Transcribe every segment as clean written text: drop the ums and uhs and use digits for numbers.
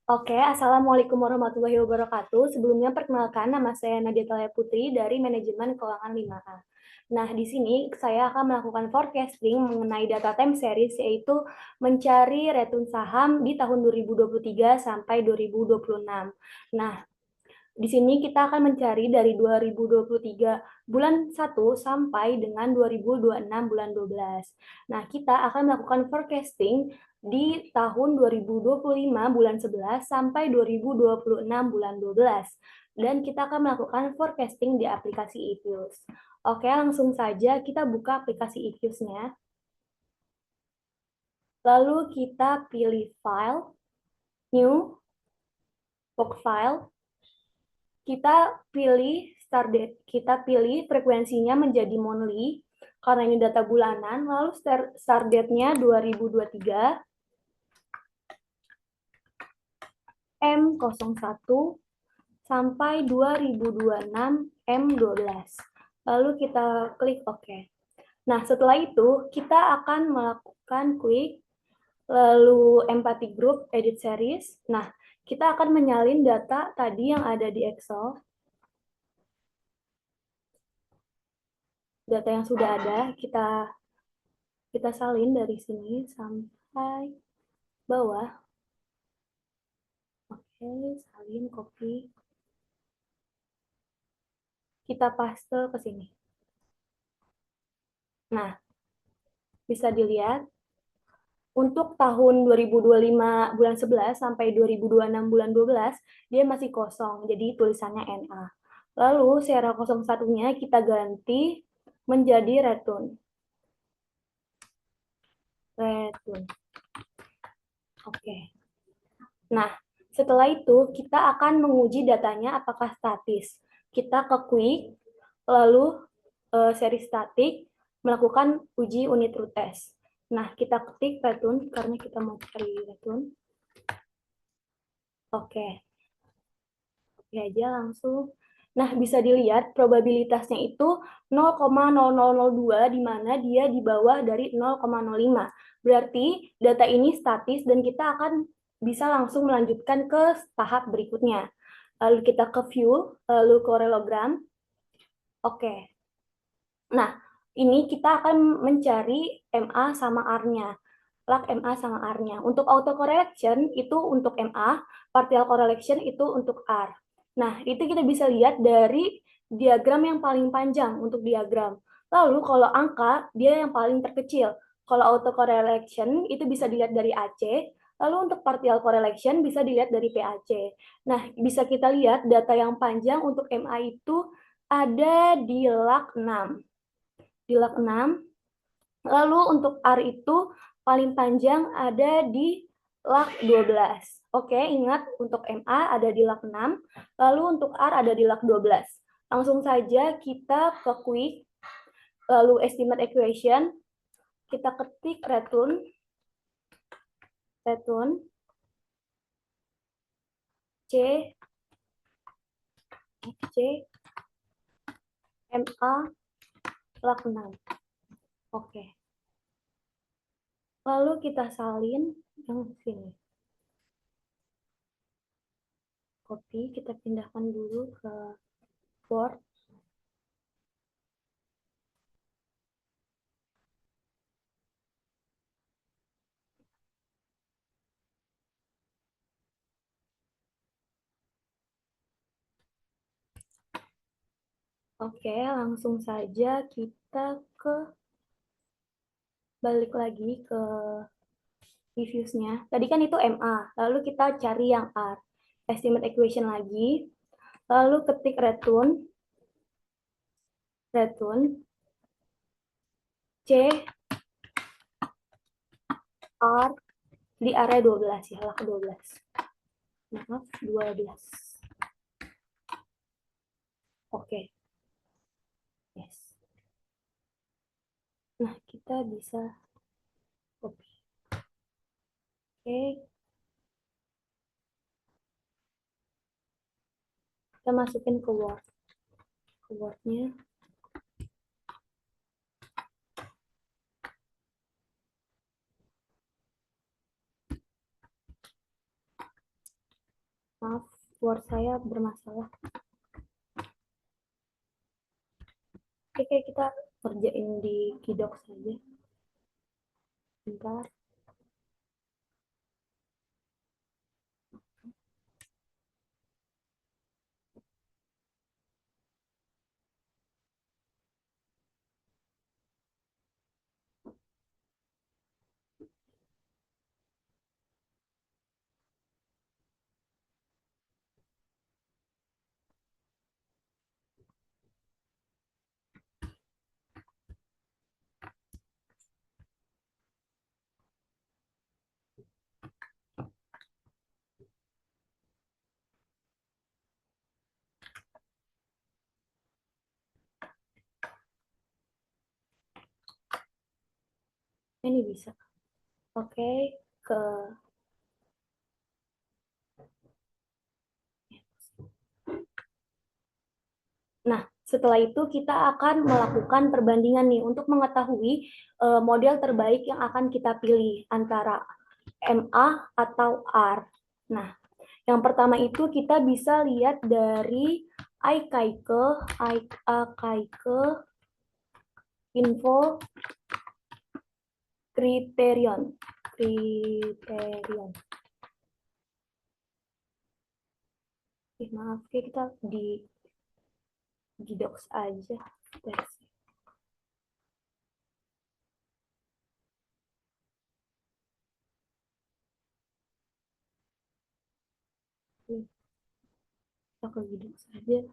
Oke, Assalamualaikum warahmatullahi wabarakatuh. Sebelumnya perkenalkan nama saya Nadia Talaya Putri dari Manajemen Keuangan 5A. Nah, di sini saya akan melakukan forecasting mengenai data time series yaitu mencari return saham di tahun 2023 sampai 2026. Nah, di sini kita akan mencari dari 2023 bulan 1 sampai dengan 2026 bulan 12. Nah, kita akan melakukan forecasting di tahun 2025 bulan 11 sampai 2026 bulan 12. Dan kita akan melakukan forecasting di aplikasi eViews. Oke, langsung saja kita buka aplikasi eViews-nya. Lalu kita pilih File, New, Book File. Kita pilih start date, kita pilih frekuensinya menjadi monthly karena ini data bulanan, lalu start date-nya 2023 M01 sampai 2026 M12. Lalu kita klik OK. Nah, setelah itu kita akan melakukan klik lalu empathy group edit series. Nah, kita akan menyalin data tadi yang ada di Excel. Data yang sudah ada kita salin dari sini sampai bawah. Oke, salin, copy. Kita paste ke sini. Nah, bisa dilihat untuk tahun 2025 bulan 11 sampai 2026 bulan 12, dia masih kosong, jadi tulisannya NA. Lalu serial 01-nya kita ganti menjadi return. Return. Oke. Nah, setelah itu kita akan menguji datanya apakah statis. Kita ke quick, lalu seri statik, melakukan uji unit root test. Nah, kita ketik return karena kita mau cari return. Oke. Oke aja langsung. Nah, bisa dilihat probabilitasnya itu 0,0002 di mana dia di bawah dari 0,05. Berarti data ini statis dan kita akan bisa langsung melanjutkan ke tahap berikutnya. Lalu kita ke view, lalu korelogram. Oke. Nah, ini kita akan mencari MA sama R-nya. Lag MA sama R-nya. Untuk auto correction itu untuk MA, partial correlation itu untuk R. Nah, itu kita bisa lihat dari diagram yang paling panjang untuk diagram. Lalu kalau angka, dia yang paling terkecil. Kalau auto correlation itu bisa dilihat dari AC, lalu untuk partial correlation bisa dilihat dari PAC. Nah, bisa kita lihat data yang panjang untuk MA itu ada di lag 6. Di lag 6. Lalu untuk R itu paling panjang ada di lag 12. Oke, ingat untuk MA ada di lag 6, lalu untuk R ada di lag 12. Langsung saja kita ke quick, lalu estimate equation, kita ketik return, C, MA, lag 6. Oke. Lalu kita salin yang sini. Copy, kita pindahkan dulu ke Word. Oke, langsung saja kita balik lagi ke reviews-nya. Tadi kan itu MA, lalu kita cari yang R. Estimate equation lagi, lalu ketik return, C, R, di area 12 ya, lag 12. Maaf, 12. Oke. Yes. Nah, kita bisa copy. Oke. Kita masukin ke Word. Ke Word-nya. Maaf, Word saya bermasalah. Oke, kita kerjain di Kidok saja. Bentar. Ini bisa. Oke, ke Nah, setelah itu kita akan melakukan perbandingan nih untuk mengetahui model terbaik yang akan kita pilih antara MA atau R. Nah, yang pertama itu kita bisa lihat dari Aikaike info kriterion. Maaf ya, kita di docs aja. Kita ke docs aja.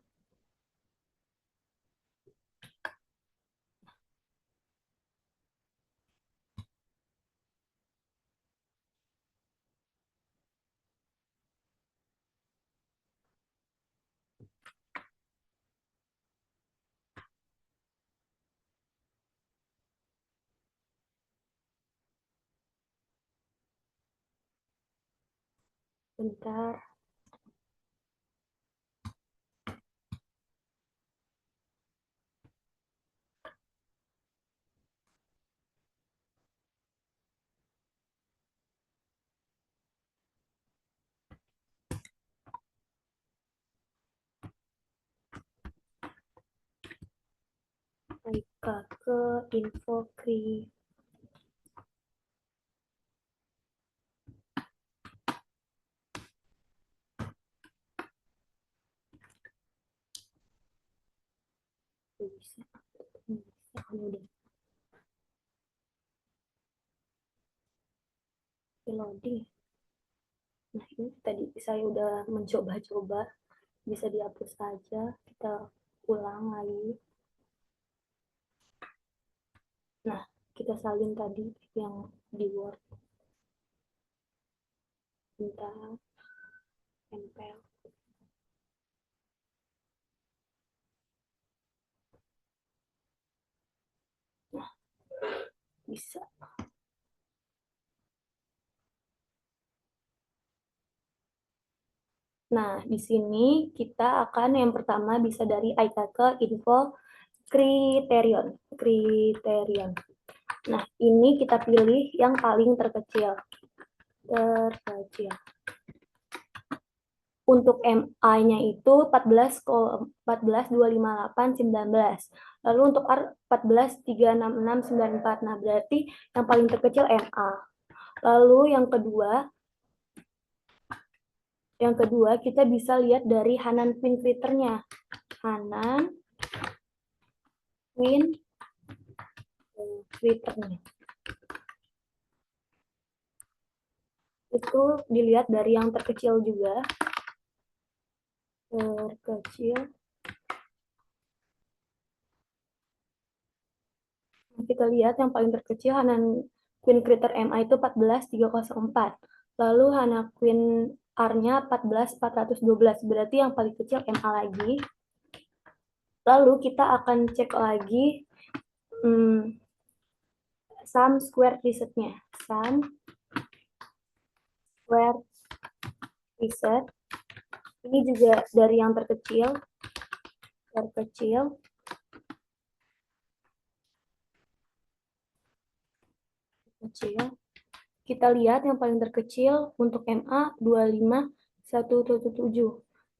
Bentar. Aikaike info bisa kan udah loading. Nah, ini tadi saya udah mencoba-coba, bisa dihapus aja, kita ulang lagi. Nah, kita salin tadi yang di Word. Bentar, tempel. Nah, bisa. Nah, di sini kita akan yang pertama bisa dari Aikaike info kriterion. Nah, ini kita pilih yang paling terkecil. Untuk MA-nya itu 14,14,258,19. Lalu untuk R 14,366,94. Nah, berarti yang paling terkecil MA. Lalu yang kedua kita bisa lihat dari Hanan Quinn Twitternya. Hanan Quinn Twitternya. Itu dilihat dari yang terkecil juga. Terkecil. Kita lihat yang paling terkecil Hanan Queen Critter MA itu 14,304. Lalu Hana Queen R-nya 14,412. Berarti yang paling kecil MA lagi. Lalu kita akan cek lagi sum square reset-nya. Sum square reset. Ini juga dari yang terkecil. Kita lihat yang paling terkecil untuk MA 25 177.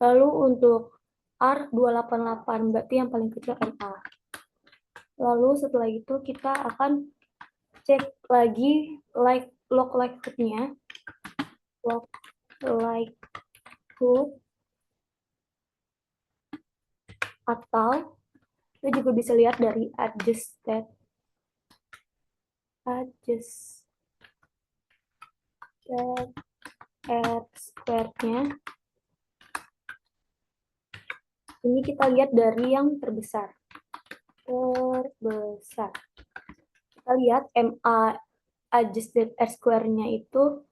Lalu untuk R 288, berarti yang paling kecil MA. Lalu setelah itu kita akan cek lagi log likelihood-nya. Log likelihood atau kita juga bisa lihat dari adjusted R squared-nya. Ini kita lihat dari yang terbesar. Kita lihat MA adjusted R square-nya itu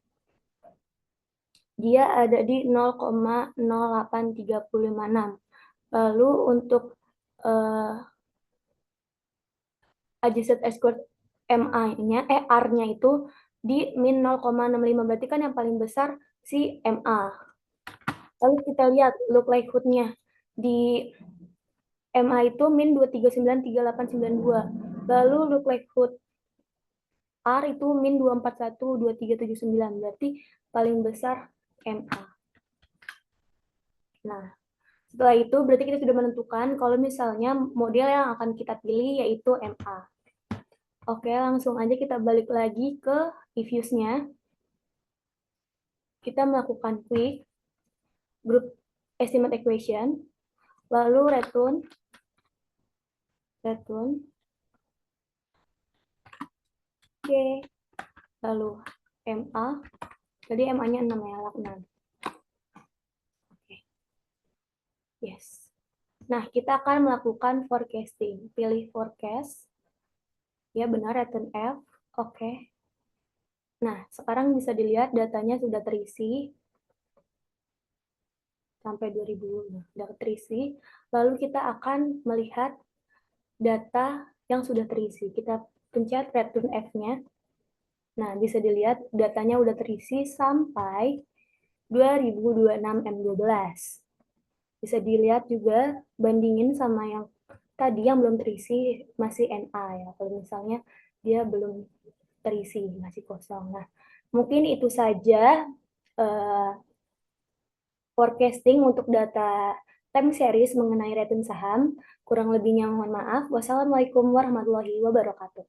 dia ada di 0,08356. Lalu untuk adjusted R square MA-nya, R-nya itu di min 0,65. Berarti kan yang paling besar si MA. Lalu kita lihat look likelihood-nya. Di MA itu min 2393892. Lalu look likelihood R itu min 2412379. Berarti paling besar MA. Nah, setelah itu berarti kita sudah menentukan kalau misalnya model yang akan kita pilih yaitu MA. Oke, langsung aja kita balik lagi ke if-use-nya. Kita melakukan quick group estimate equation, lalu return. Oke, lalu MA. Jadi MA-nya 6 ya, 6. Oke. Yes. Nah, kita akan melakukan forecasting. Pilih forecast. Ya, benar, return F. Oke. Nah, sekarang bisa dilihat datanya sudah terisi. Sampai 2000 sudah terisi. Lalu kita akan melihat data yang sudah terisi. Kita pencet return F-nya. Nah, bisa dilihat datanya sudah terisi sampai 2026 M12. Bisa dilihat juga bandingin sama yang tadi yang belum terisi masih NA ya. Kalau misalnya dia belum terisi, masih kosong. Nah, mungkin itu saja forecasting untuk data time series mengenai return saham. Kurang lebihnya mohon maaf. Wassalamualaikum warahmatullahi wabarakatuh.